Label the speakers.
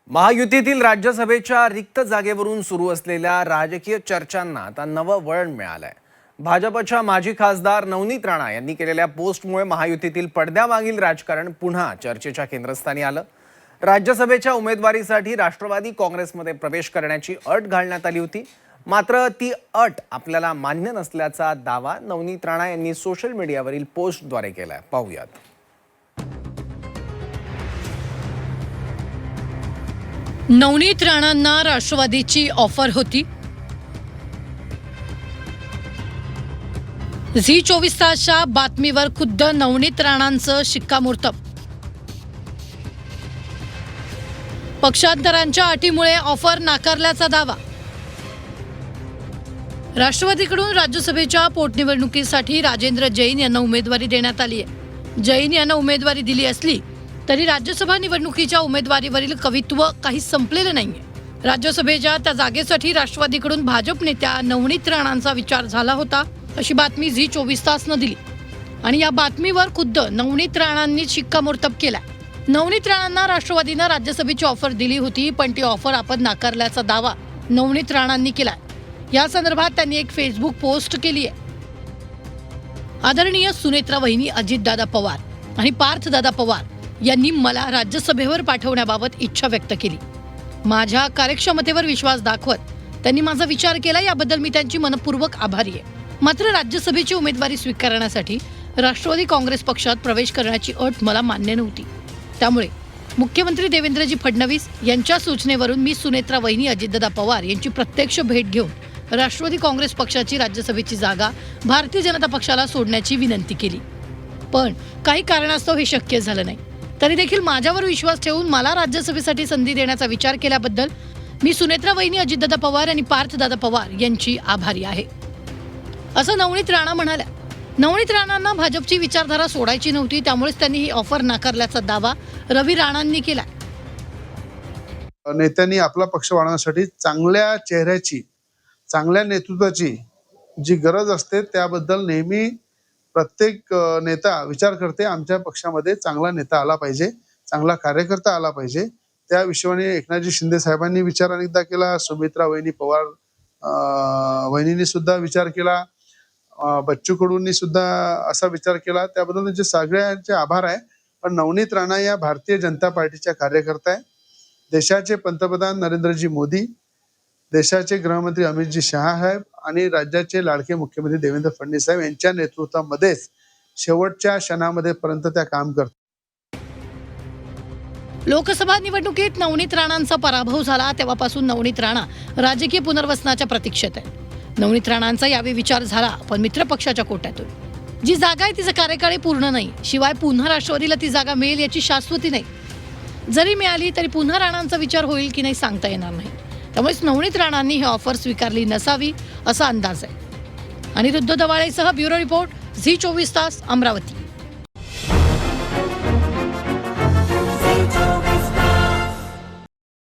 Speaker 1: महायुतीतील राज्यसभेच्या रिक्त जागेवरून सुरू असलेल्या राजकीय चर्चांना आता नवं वळण मिळालंय। भाजपच्या माजी खासदार नवनीत राणा यांनी केलेल्या पोस्टमुळे महायुतीतील पडद्यामागील राजकारण पुन्हा चर्चेच्या केंद्रस्थानी आलं। राज्यसभेच्या उमेदवारीसाठी राष्ट्रवादी काँग्रेसमध्ये प्रवेश करण्याची अट घालण्यात आली होती, मात्र ती अट आपल्याला मान्य नसल्याचा दावा नवनीत राणा यांनी सोशल मीडियावरील पोस्टद्वारे केलाय। पाहूयात।
Speaker 2: नवनीत राणांना राष्ट्रवादीची ऑफर होती। झी 24 तासच्या बातमीवर खुद्द नवनीत राणांचं शिक्कामोर्तब। पक्षांतरांच्या अटीमुळे ऑफर नाकारल्याचा दावा। राष्ट्रवादीकडून राज्यसभेच्या पोटनिवडणुकीसाठी राजेंद्र जैन यांना उमेदवारी देण्यात आली आहे। जैन यांना उमेदवारी दिली असली तरी राज्यसभा निवडणुकीच्या उमेदवारीवरील कवित्व काही संपलेलं नाहीये। राज्यसभेच्या त्या जागेसाठी राष्ट्रवादीकडून भाजप नेत्या नवनीत राणांचा विचार झाला होता, अशी बातमी झी 24 तासनं दिली आणि या बातमीवर खुद्द नवनीत राणांनी शिक्कामोर्तब केलाय। नवनीत राणांना राष्ट्रवादीनं राज्यसभेची ऑफर दिली होती, पण ती ऑफर आपण नाकारल्याचा दावा नवनीत राणांनी केलाय। या संदर्भात त्यांनी एक फेसबुक पोस्ट केली आहे। आदरणीय सुनेत्रा वहिनी अजितदादा पवार आणि पार्थदादा पवार यांनी मला राज्यसभेवर पाठवण्याबाबत इच्छा व्यक्त केली। माझ्या कार्यक्षमतेवर विश्वास दाखवत त्यांनी माझा विचार केला, याबद्दल मी त्यांची मनपूर्वक आभारी आहे। मात्र राज्यसभेची उमेदवारी स्वीकारण्यासाठी राष्ट्रवादी काँग्रेस पक्षात प्रवेश करण्याची अट मला मान्य नव्हती। त्यामुळे मुख्यमंत्री देवेंद्रजी फडणवीस यांच्या सूचनेवरून मी सुनेत्रा वहिनी अजितदादा पवार यांची प्रत्यक्ष भेट घेऊन राष्ट्रवादी काँग्रेस पक्षाची राज्यसभेची जागा भारतीय जनता पक्षाला सोडण्याची विनंती केली, पण काही कारणास्तव हे शक्य झालं नाही। तरी देखील माझ्यावर विश्वास ठेवून मला राज्यसभेसाठी संधी देण्याचा विचार केल्याबद्दल मी सुनेत्रा वहिनी अजितदादा पवार आणि पार्थदादा पवार यांची आभारी आहे, असं नवनीत राणा म्हणाल्या। नवनीत राणांना भाजपची विचारधारा सोडायची नव्हती, त्यामुळेच त्यांनी ही ऑफर नाकारल्याचा दावा रवी राणांनी केला।
Speaker 3: नेत्यांनी आपला पक्ष वाढवण्यासाठी चांगल्या चेहऱ्याची, चांगल्या नेतृत्वाची जी गरज असते त्याबद्दल नेहमी प्रत्येक नेता विचार करते। आमच्या पक्षामध्ये चांगला नेता आला पाहिजे, चांगला कार्यकर्ता आला पाहिजे। त्या विषयाने एकनाथजी शिंदे साहेबांनी विचार अनेकदा केला, सुमित्रा वहिनी पवार वहिनींनी सुद्धा विचार केला, बच्चू कडूंनी सुद्धा असा विचार केला। त्याबद्दल त्यांचे सगळ्यांचे आभार आहे। पण नवनीत राणा या भारतीय जनता पार्टीच्या कार्यकर्ता आहे। देशाचे पंतप्रधान नरेंद्रजी मोदी, देशाचे गृहमंत्री अमितजी शहा साहेब आणि राज्याचे लाडके मुख्यमंत्री देवेंद्र फडणवीस साहेब यांच्या नेतृत्वामध्येच शेवटच्या क्षणामध्ये पर्यंत त्या काम करतात।
Speaker 2: लोकसभा निवडणुकीत नवनीत राणांचा पराभव झाला तेव्हापासून नवनीत राणा राजकीय पुनर्वसनाच्या प्रतीक्षेत आहे। नवनीत राणांचा यावेळी विचार झाला, पण मित्र पक्षाच्या कोट्यातून। जी जागा आहे तिचा कार्यकाळ पूर्ण नाही, शिवाय पुन्हा राष्ट्रवादीला ती जागा मिळेल याची शाश्वती नाही। जरी मिळाली तरी पुन्हा राणांचा विचार होईल की नाही सांगता येणार नाही। त्यामुळेच नवनीत राणांनी ही ऑफर स्वीकारली नसावी असा अंदाज आहे। अनिरुद्ध दवाळेसह ब्युरो रिपोर्ट, झी 24 तास, अमरावती।